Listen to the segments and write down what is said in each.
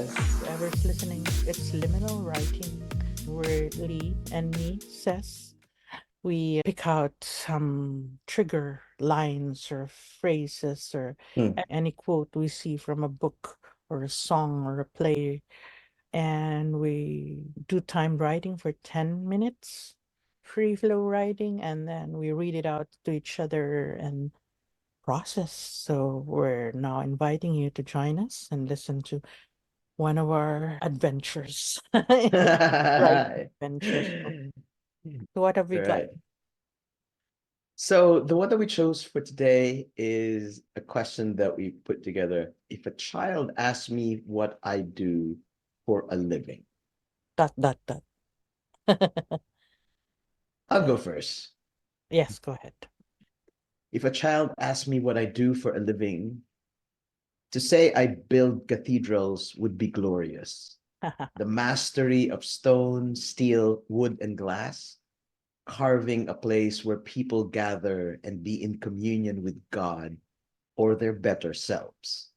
Whoever's listening, it's liminal writing, where Lee and me, Cess, we pick out some trigger lines or phrases or Hmm. any quote we see from a book or a song or a play, and we do timed writing for 10 minutes, free flow writing, and then we read it out to each other and process. So we're now inviting you to join us and listen to one of our adventures, right? Adventures. So what have we got? Right. So the one that we chose for today is a question that we put together. If a child asks me what I do for a living, Dot, dot, dot. I'll go first. Yes, go ahead. If a child asks me what I do for a living, to say I build cathedrals would be glorious. The mastery of stone, steel, wood, and glass, carving a place where people gather and be in communion with God or their better selves.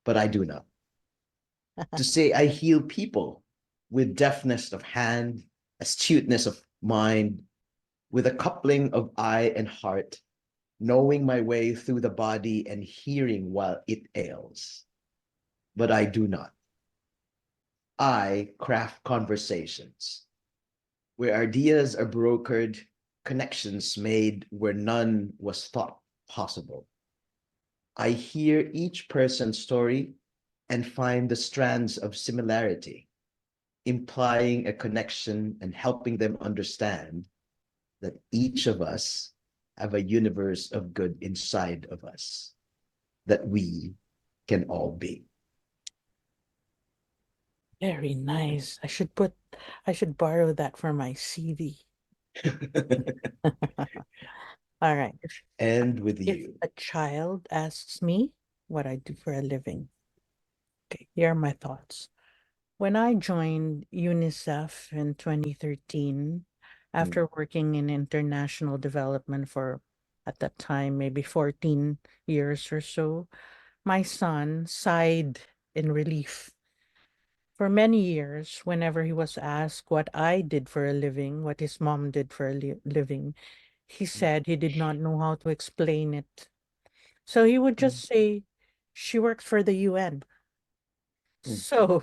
But I do not. To say I heal people with deftness of hand, astuteness of mind, with a coupling of eye and heart, knowing my way through the body and hearing while it ails. But I do not. I craft conversations where ideas are brokered, connections made where none was thought possible. I hear each person's story and find the strands of similarity, implying a connection and helping them understand that each of us have a universe of good inside of us that we can all be. Very nice. I should borrow that for my CV. All right. And with If you. a child asks me what I do for a living, okay, here are my thoughts. When I joined UNICEF in 2013, Mm, after working in international development for, at that time, maybe 14 years or so, my son sighed in relief. For many years, whenever he was asked what I did for a living, what his mom did for a living, he said he did not know how to explain it. So he would just mm, say, she works for the UN. mm, So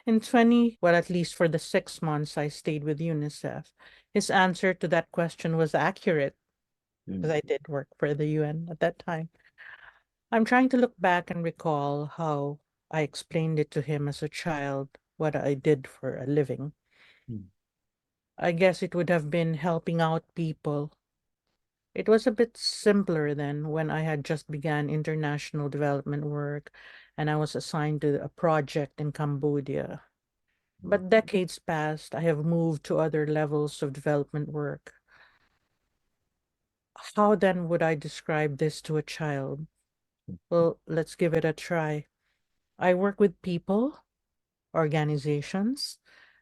in 20, well, at least for the 6 months I stayed with UNICEF, his answer to that question was accurate because mm, I did work for the UN at that time. I'm trying to look back and recall how I explained it to him as a child, what I did for a living. mm, I guess it would have been helping out people. It was a bit simpler then when I had just began international development work and I was assigned to a project in Cambodia. mm, But decades passed, I have moved to other levels of development work. How then would I describe this to a child? Well, let's give it a try. I work with people, organizations,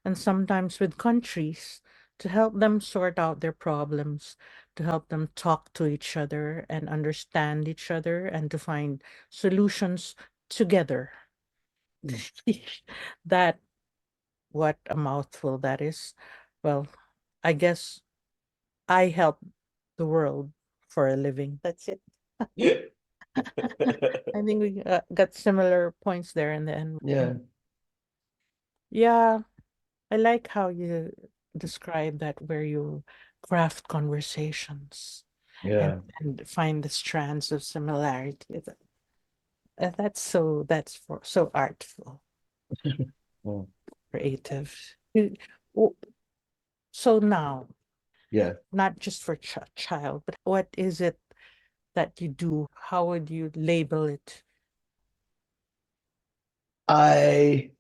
and sometimes with countries to help them sort out their problems, to help them talk to each other and understand each other, and to find solutions together. mm. That, what a mouthful that is. Well, I guess I help the world for a living. That's it. I think we got similar points there in the end. Yeah, Yeah, I like how you describe that, where you craft conversations yeah. and find the strands of similarity. That's for so artful, Oh, creative. Oh, so now, yeah. not just for child, but what is it that you do? How would you label it? I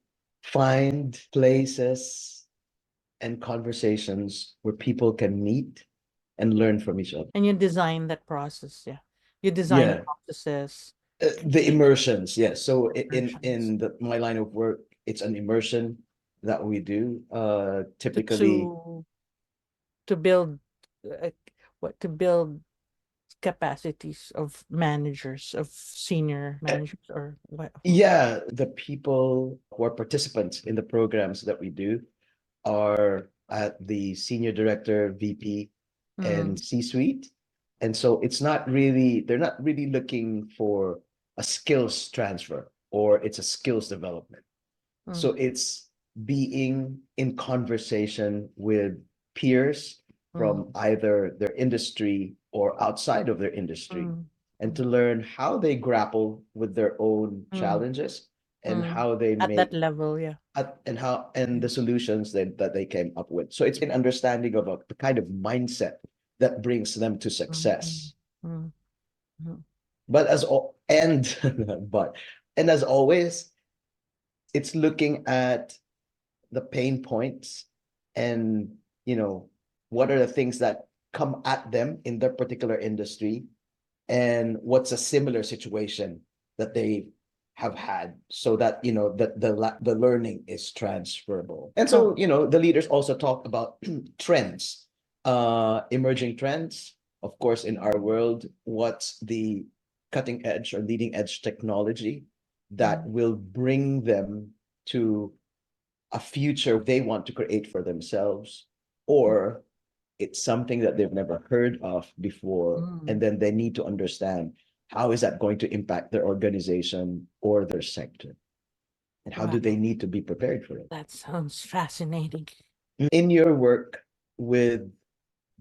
find places and conversations where people can meet and learn from each other. And you design that process, yeah. You design Yeah, processes, the immersions. Yeah. So versions my line of work, it's an immersion that we do. to Typically, to to build uh, what to build capacities of managers, of senior managers, or what? Yeah, the people who are participants in the programs that we do are at the senior director, VP, and Mm, C-suite. And so it's not really, they're not really looking for a skills transfer or it's a skills development. So mm, it's being in conversation with peers from mm, either their industry or outside of their industry, mm, and mm, to learn how they grapple with their own mm, challenges and mm. how they At that make level, yeah. and the solutions that they came up with. So it's an understanding of the kind of mindset that brings them to Mm, mm, success. mm, mm, But as all and but and as always, it's looking at the pain points and what are the things that come at them in their particular industry and what's a similar situation that they have had so that that the learning is transferable. And so Oh, the leaders also talk about trends, emerging trends, of course, in our world. What's the cutting edge or leading edge technology that mm, will bring them to a future they want to create for themselves, or it's something that they've never heard of before, and mm. then they need to understand how is that going to impact their organization or their sector, and how do they Wow, need to be prepared for it. that sounds fascinating. In your work with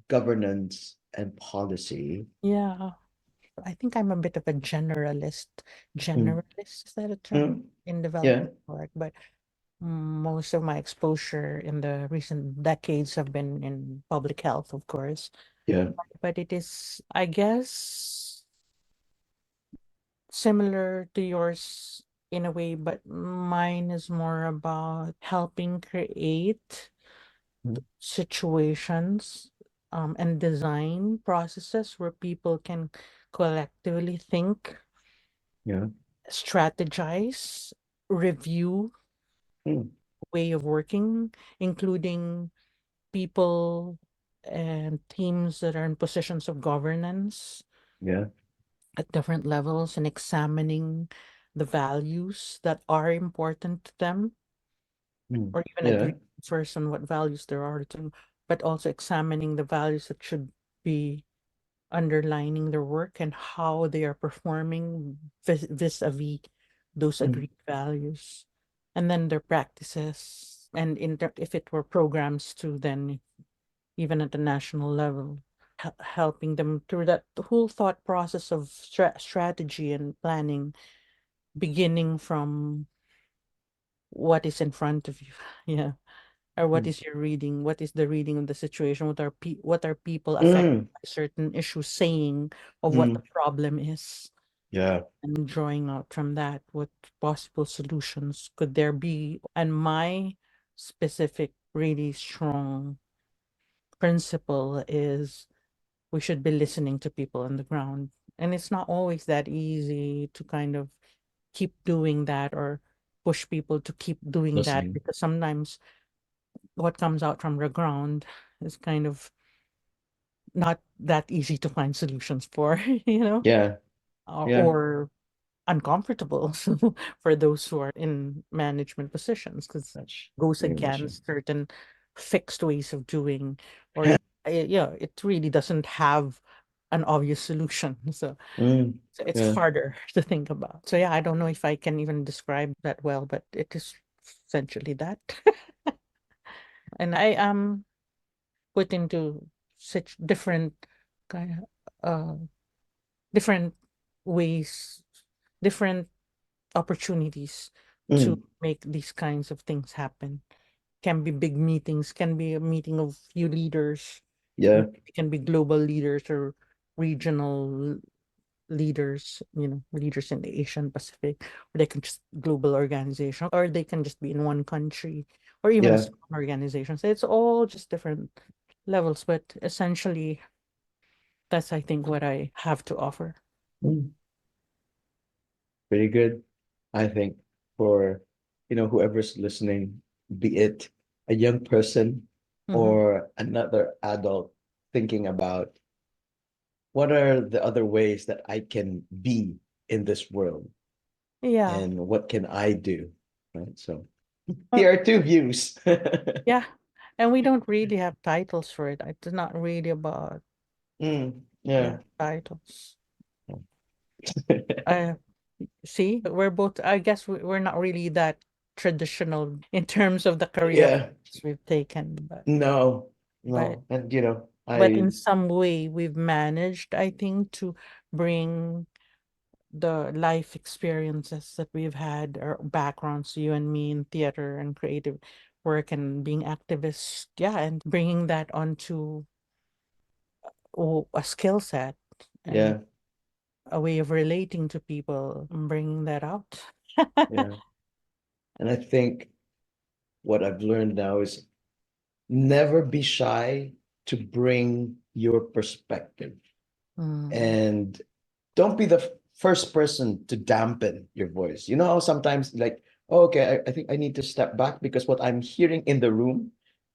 governance and policy. Yeah, I think I'm a bit of a generalist. Mm, Generalist, is that a term mm, in yeah, development work? But most of my exposure in the recent decades have been in public health, of course. yeah. But it is, I guess, similar to yours in a way, but mine is more about helping create Mm, situations and design processes where people can collectively think, yeah. strategize, review Mm, way of working, including people and teams that are in positions of governance yeah. at different levels, and examining the values that are important to them, Mm, or even yeah. agree first on what values there are to, but also examining the values that should be underlining their work and how they are performing vis-a-vis those Mm, agreed values, and then their practices, and if it were programs too, then even at the national level, helping them through that whole thought process of strategy and planning, beginning from what is in front of you. Yeah. Or what mm, is your reading? What is the reading of the situation? What are people affected mm, by certain issues saying of what the mm, problem is? yeah. And drawing out from that what possible solutions could there be. And my specific really strong principle is we should be listening to people on the ground. And it's not always that easy to kind of keep doing that, or push people to keep doing that, Listening. because sometimes what comes out from the ground is kind of not that easy to find solutions for, Yeah. Yeah. or uncomfortable for those who are in management positions, because That's goes very much so. against certain fixed ways of doing, or yeah, it really doesn't have an obvious solution. Mm, So it's yeah. harder to think about. So yeah, I don't know if I can even describe that well, but it is essentially that. And I am put into such different kind of different ways, different opportunities to Mm, make these kinds of things happen. Can be big meetings, can be a meeting of few leaders, yeah. it can be global leaders or regional leaders, leaders in the Asian Pacific, or they can just global organization, or they can just be in one country, or even a Yeah. small organization. So it's all just different levels, but essentially that's, I think, what I have to offer. Mm, pretty good, I think, for whoever's listening, be it a young person Mm-hmm. or another adult thinking about what are the other ways that I can be in this world? Yeah. And what can I do? Right. So Uh, here are two views. yeah. And we don't really have titles for it. It's not really about Yeah. titles. I see, we're both, I guess we're not really that traditional in terms of the career Yeah. paths we've taken, No, but no. And you know, but in I some way we've managed, I think, to bring the life experiences that we've had or backgrounds, you and me, in theater and creative work and being activists, and bringing that onto a skill set and yeah, a way of relating to people and bringing that out. yeah. And I think what I've learned now is never be shy to bring your perspective. Mm, And don't be the first person to dampen your voice. You know how sometimes like, oh, okay, I think I need to step back because what I'm hearing in the room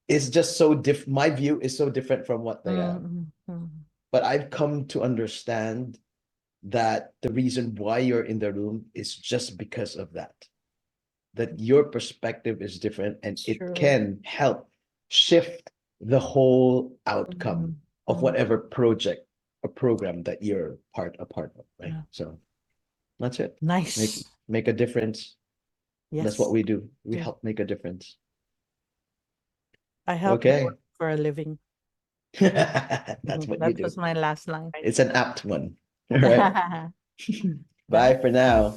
is just so my view is so different from what they have. mm. But I've come to understand that the reason why you're in the room is just because of that your perspective is different and it True. can help shift the whole outcome of whatever project or program that you're a part of, right? Yeah. So that's it. Nice. Make a difference. That's what Yes. we do. We Do. help make a difference. I help you Okay. work for a living. That's what you That do. was my last line. It's an apt one. All right. Bye. Bye for now.